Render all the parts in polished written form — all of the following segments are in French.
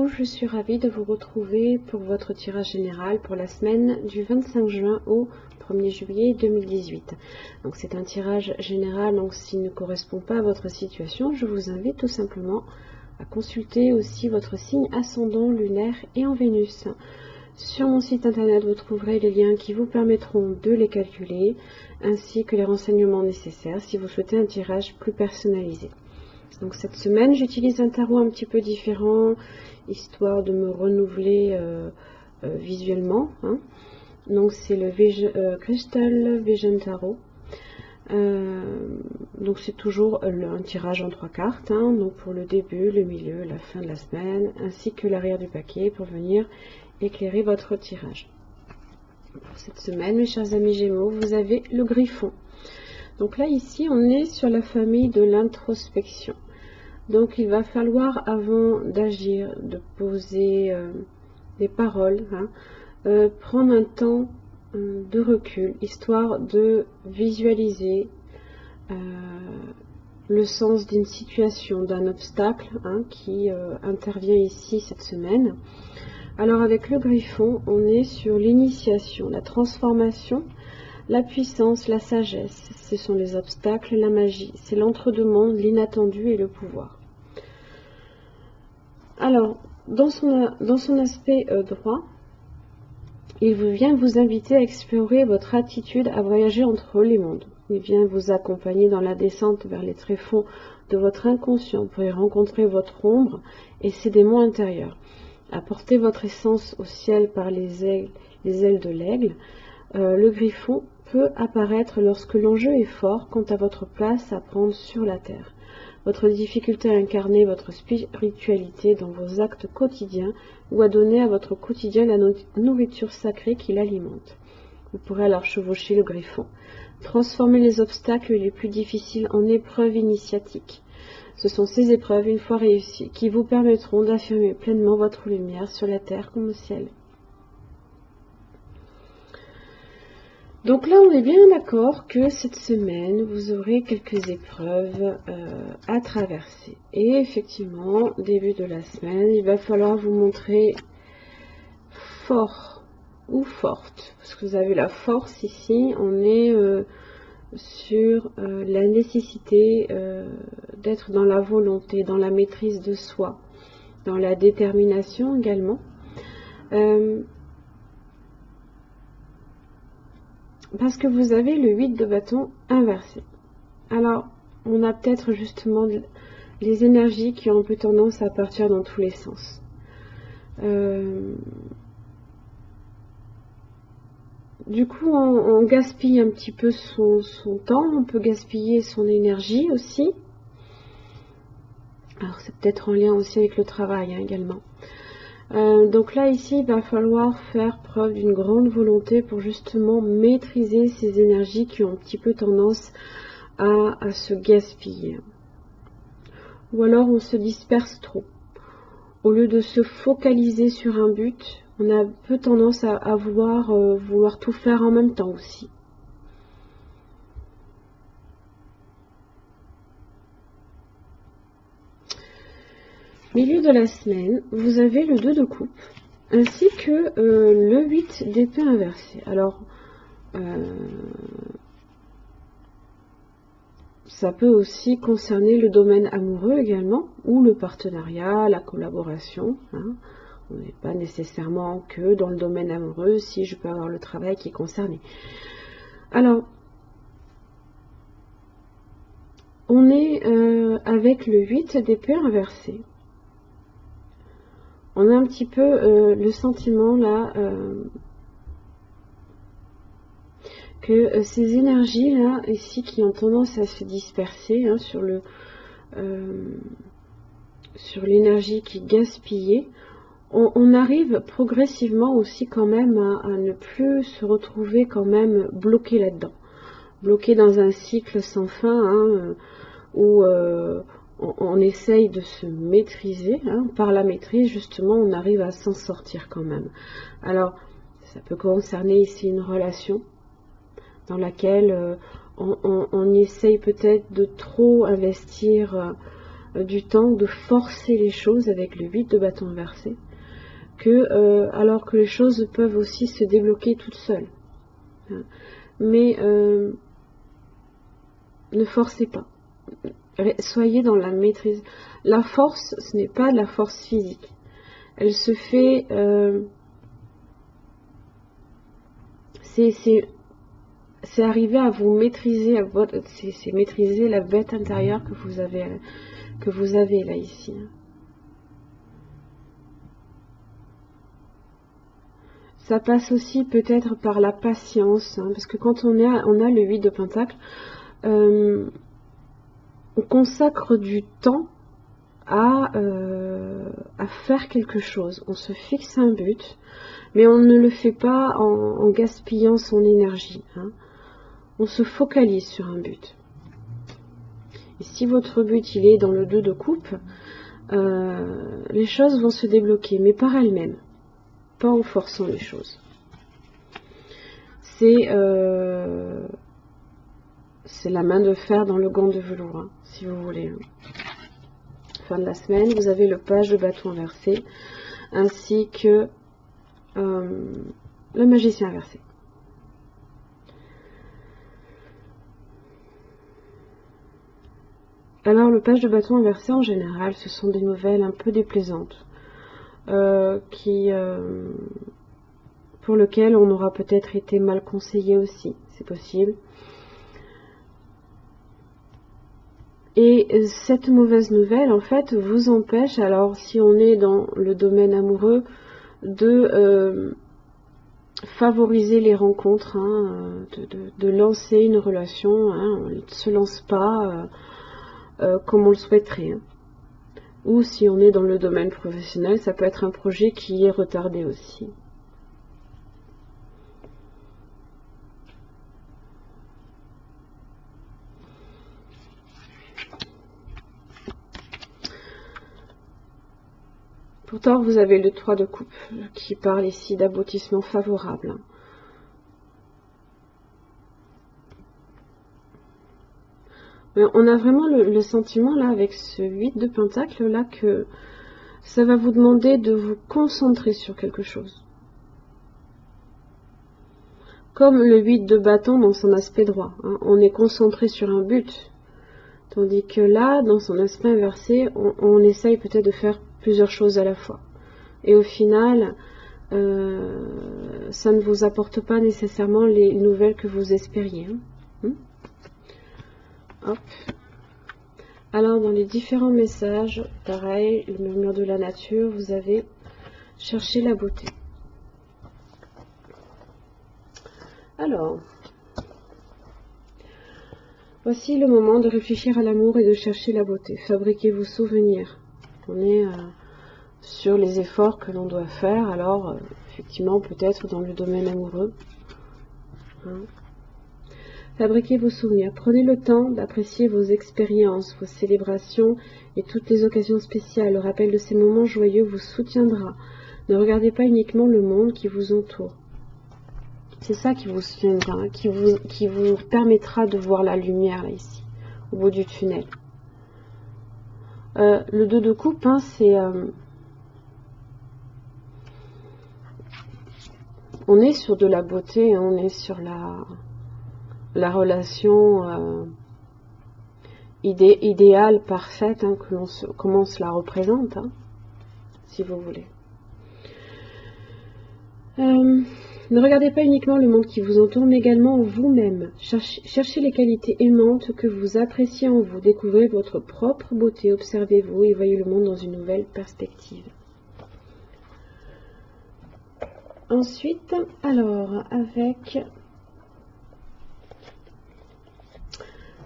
Coucou, je suis ravie de vous retrouver pour votre tirage général pour la semaine du 25 juin au 1er juillet 2018. Donc c'est un tirage général, donc s'il ne correspond pas à votre situation, je vous invite tout simplement à consulter aussi votre signe ascendant, lunaire et en Vénus. Sur mon site internet, vous trouverez les liens qui vous permettront de les calculer, ainsi que les renseignements nécessaires si vous souhaitez un tirage plus personnalisé. Donc cette semaine, j'utilise un tarot un petit peu différent, histoire de me renouveler visuellement. Donc c'est le Crystal Vision Tarot. Donc c'est toujours un tirage en 3 cartes, donc pour le début, le milieu, la fin de la semaine, ainsi que l'arrière du paquet pour venir éclairer votre tirage. Pour cette semaine, mes chers amis Gémeaux, vous avez le Griffon. Donc là, ici, on est sur la famille de l'introspection. Donc il va falloir, avant d'agir, de poser des paroles, prendre un temps de recul, histoire de visualiser le sens d'une situation, d'un obstacle qui intervient ici cette semaine. Alors avec le Griffon, on est sur l'initiation, la transformation, la puissance, la sagesse. Ce sont les obstacles, la magie. C'est l'entre-deux-mondes, l'inattendu et le pouvoir. Alors, dans son aspect droit, il vient vous inviter à explorer votre attitude à voyager entre les mondes. Il vient vous accompagner dans la descente vers les tréfonds de votre inconscient pour y rencontrer votre ombre et ses démons intérieurs. Apportez votre essence au ciel par les ailes de l'aigle. Le Griffon peut apparaître lorsque l'enjeu est fort quant à votre place à prendre sur la terre. Votre difficulté à incarner votre spiritualité dans vos actes quotidiens ou à donner à votre quotidien la nourriture sacrée qui l'alimente. Vous pourrez alors chevaucher le Griffon. Transformer les obstacles les plus difficiles en épreuves initiatiques. Ce sont ces épreuves, une fois réussies, qui vous permettront d'affirmer pleinement votre lumière sur la terre comme au ciel. Donc là, on est bien d'accord que cette semaine, vous aurez quelques épreuves à traverser. Et effectivement, début de la semaine, il va falloir vous montrer fort ou forte. Parce que vous avez la force ici, on est sur la nécessité d'être dans la volonté, dans la maîtrise de soi, dans la détermination également. Parce que vous avez le 8 de bâton inversé. Alors, on a peut-être justement les énergies qui ont un peu tendance à partir dans tous les sens. Du coup, on gaspille un petit peu son temps, on peut gaspiller son énergie aussi. Alors, c'est peut-être en lien aussi avec le travail également. Donc là, ici, il va falloir faire preuve d'une grande volonté pour justement maîtriser ces énergies qui ont un petit peu tendance à se gaspiller. Ou alors, on se disperse trop. Au lieu de se focaliser sur un but, on a un peu tendance à vouloir tout faire en même temps aussi. Milieu de la semaine, vous avez le 2 de coupe, ainsi que le 8 d'épée inversé. Alors, ça peut aussi concerner le domaine amoureux également, ou le partenariat, la collaboration. On n'est pas nécessairement que dans le domaine amoureux, si je peux avoir le travail qui est concerné. Alors, on est avec le 8 d'épée inversé. On a un petit peu le sentiment là que ces énergies là ici qui ont tendance à se disperser sur l'énergie qui est gaspillée, on arrive progressivement aussi quand même à ne plus se retrouver quand même bloqué là-dedans, bloqué dans un cycle sans fin où on essaye de se maîtriser, par la maîtrise justement on arrive à s'en sortir quand même. Alors ça peut concerner ici une relation dans laquelle on essaye peut-être de trop investir du temps de forcer les choses avec le 8 de bâton inversé, que, alors que les choses peuvent aussi se débloquer toutes seules. Mais ne forcez pas. Soyez dans la maîtrise. La force, ce n'est pas de la force physique. Elle se fait... c'est arriver à vous maîtriser, c'est maîtriser la bête intérieure que vous avez là, ici. Ça passe aussi peut-être par la patience, hein, parce que quand on a le 8 de Pentacle, on consacre du temps à faire quelque chose. On se fixe un but, mais on ne le fait pas en gaspillant son énergie. Hein. On se focalise sur un but. Et si votre but il est dans le 2 de coupe, les choses vont se débloquer, mais par elles-mêmes, pas en forçant les choses. C'est la main de fer dans le gant de velours, hein, si vous voulez. Hein. Fin de la semaine, vous avez le page de bâton inversé, ainsi que le magicien inversé. Alors le page de bâton inversé en général, ce sont des nouvelles un peu déplaisantes, pour lesquelles on aura peut-être été mal conseillé aussi, c'est possible. Et cette mauvaise nouvelle, en fait, vous empêche, alors si on est dans le domaine amoureux, de favoriser les rencontres, hein, de lancer une relation, hein, on ne se lance pas comme on le souhaiterait. Hein. Ou si on est dans le domaine professionnel, ça peut être un projet qui est retardé aussi. Pourtant, vous avez le 3 de coupe qui parle ici d'aboutissement favorable. Mais on a vraiment le sentiment là avec ce 8 de pentacle là que ça va vous demander de vous concentrer sur quelque chose. Comme le 8 de bâton dans son aspect droit. Hein, on est concentré sur un but. Tandis que là, dans son aspect inversé, on essaye peut-être de faire plusieurs choses à la fois. Et au final, ça ne vous apporte pas nécessairement les nouvelles que vous espériez. Hein. Hop. Alors, dans les différents messages, pareil, le murmure de la nature, vous avez cherché la beauté. Alors, voici le moment de réfléchir à l'amour et de chercher la beauté. Fabriquez vos souvenirs. On est sur les efforts que l'on doit faire, alors effectivement peut-être dans le domaine amoureux. Hein. Fabriquez vos souvenirs. Prenez le temps d'apprécier vos expériences, vos célébrations et toutes les occasions spéciales. Le rappel de ces moments joyeux vous soutiendra. Ne regardez pas uniquement le monde qui vous entoure. C'est ça qui vous soutiendra, qui vous permettra de voir la lumière là ici, au bout du tunnel. Le 2 de coupe, hein, c'est... on est sur de la beauté, hein, on est sur la relation idéale, parfaite, hein, comment on se la représente, hein, si vous voulez. Ne regardez pas uniquement le monde qui vous entoure, mais également vous-même. Cherchez les qualités aimantes que vous appréciez en vous. Découvrez votre propre beauté, observez-vous et voyez le monde dans une nouvelle perspective. Ensuite, alors, avec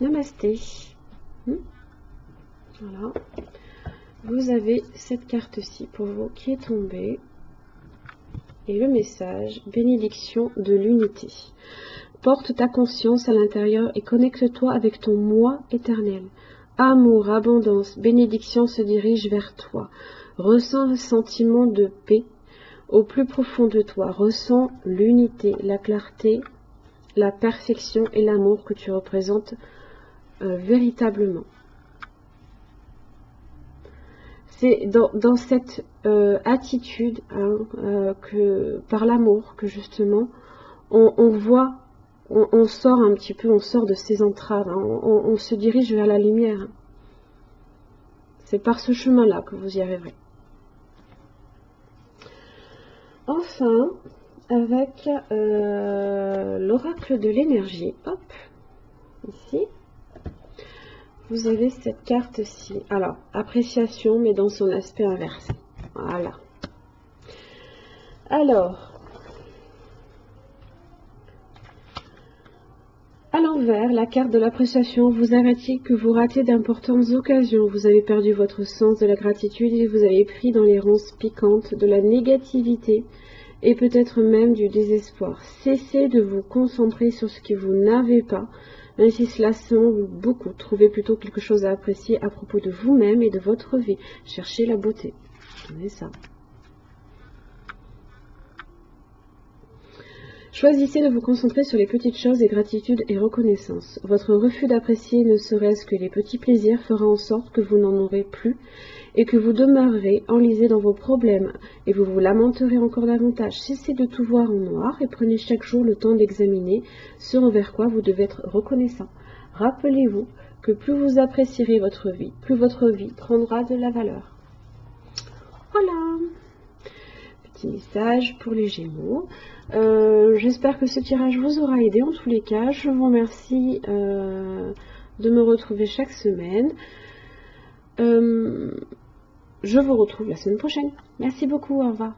Namasté. Voilà. Vous avez cette carte-ci pour vous qui est tombée. Et le message, bénédiction de l'unité. Porte ta conscience à l'intérieur et connecte-toi avec ton moi éternel. Amour, abondance, bénédiction se dirige vers toi. Ressens un sentiment de paix au plus profond de toi. Ressens l'unité, la clarté, la perfection et l'amour que tu représentes véritablement. c'est dans cette attitude que par l'amour que justement on voit, on sort un petit peu, on sort de ces entraves, hein, on se dirige vers la lumière. C'est par ce chemin-là que vous y arriverez. Enfin, avec l'oracle de l'énergie, hop, ici, vous avez cette carte-ci. Alors, appréciation, mais dans son aspect inversé. Voilà. Alors, à l'envers, la carte de l'appréciation vous avertit que vous ratez d'importantes occasions. Vous avez perdu votre sens de la gratitude et vous avez pris dans les ronces piquantes de la négativité et peut-être même du désespoir. Cessez de vous concentrer sur ce que vous n'avez pas, même si cela semble beaucoup. Trouvez plutôt quelque chose à apprécier à propos de vous-même et de votre vie. Cherchez la beauté. C'est ça. Choisissez de vous concentrer sur les petites choses et gratitude et reconnaissance. Votre refus d'apprécier ne serait-ce que les petits plaisirs fera en sorte que vous n'en aurez plus et que vous demeurerez enlisé dans vos problèmes et vous vous lamenterez encore davantage. Cessez de tout voir en noir et prenez chaque jour le temps d'examiner ce envers quoi vous devez être reconnaissant. Rappelez-vous que plus vous apprécierez votre vie, plus votre vie prendra de la valeur. Voilà. Petit message pour les Gémeaux. J'espère que ce tirage vous aura aidé. En tous les cas, je vous remercie de me retrouver chaque semaine. Je vous retrouve la semaine prochaine. Merci beaucoup, au revoir.